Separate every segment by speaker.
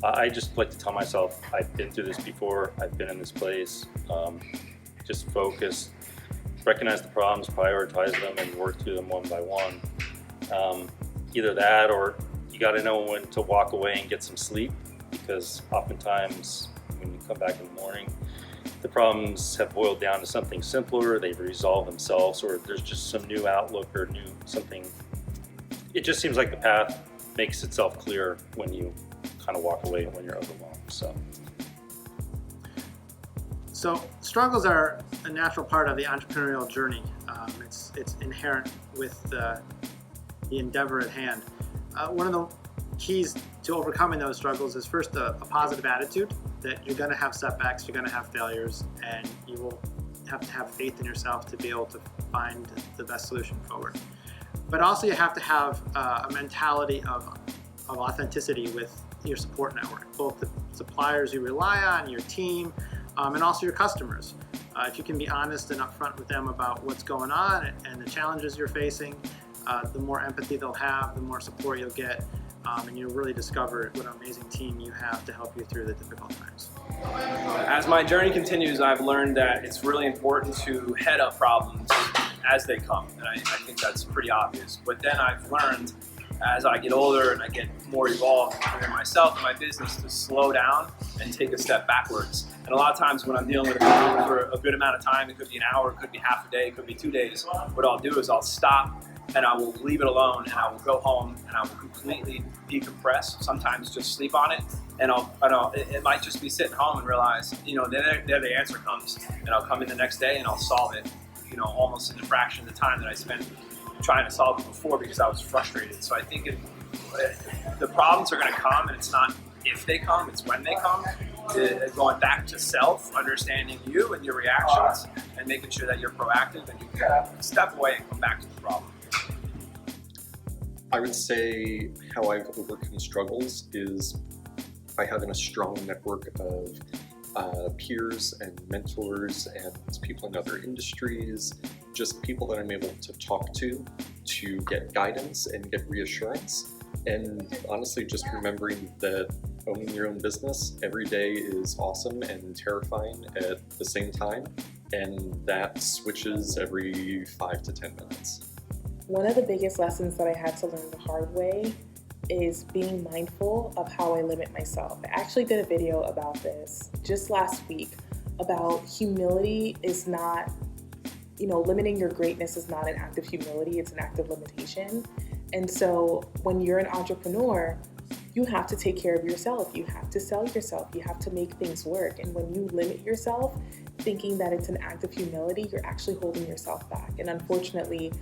Speaker 1: I just like to tell myself, I've been through this before, I've been in this place. Just focus, recognize the problems, prioritize them, and work through them one by one. Either that, or you got to know when to walk away and get some sleep, because oftentimes when you come back in the morning, the problems have boiled down to something simpler, they've resolved themselves, or there's just some new outlook or new something. It just seems like the path makes itself clear when you kind of walk away when you're overwhelmed.
Speaker 2: So struggles are a natural part of the entrepreneurial journey. It's inherent with the endeavor at hand. One of the keys to overcoming those struggles is first a positive attitude, that you're going to have setbacks, you're going to have failures, and you will have to have faith in yourself to be able to find the best solution forward. But also you have to have a mentality of authenticity with your support network, both the suppliers you rely on, your team, and also your customers. If you can be honest and upfront with them about what's going on and the challenges you're facing, the more empathy they'll have, the more support you'll get, and you'll really discover what an amazing team you have to help you through the difficult times.
Speaker 3: As my journey continues, I've learned that it's really important to head up problems as they come, and I think that's pretty obvious. But then I've learned, as I get older and I get more evolved within myself and my business, to slow down and take a step backwards. And a lot of times when I'm dealing with a problem for a good amount of time, it could be an hour, it could be half a day, it could be 2 days, what I'll do is I'll stop and I will leave it alone, and I will go home and I will completely decompress, sometimes just sleep on it, and it might just be sitting home and realize, there the answer comes, and I'll come in the next day and I'll solve it, almost in a fraction of the time that I spent trying to solve it before, because I was frustrated. So I think the problems are going to come, and it's not if they come, it's when they come. Going back to self, understanding you and your reactions, and making sure that you're proactive and you can step away and come back to the problem.
Speaker 4: I would say how I've overcome struggles is by having a strong network of peers and mentors and people in other industries, just people that I'm able to talk to get guidance and get reassurance. And honestly, just remembering that owning your own business every day is awesome and terrifying at the same time, and that switches every 5 to 10 minutes.
Speaker 5: One of the biggest lessons that I had to learn the hard way is being mindful of how I limit myself. I actually did a video about this just last week, about humility is not, limiting your greatness is not an act of humility, it's an act of limitation. And so when you're an entrepreneur, you have to take care of yourself. You have to sell yourself. You have to make things work. And when you limit yourself, thinking that it's an act of humility, you're actually holding yourself back. And unfortunately,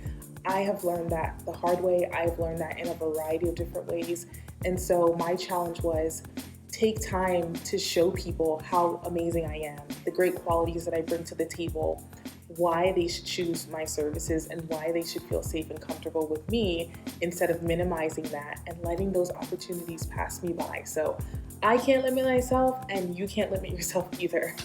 Speaker 5: I have learned that the hard way. I've learned that in a variety of different ways. And so my challenge was take time to show people how amazing I am, the great qualities that I bring to the table, why they should choose my services, and why they should feel safe and comfortable with me, instead of minimizing that and letting those opportunities pass me by. So I can't limit myself, and you can't limit yourself either.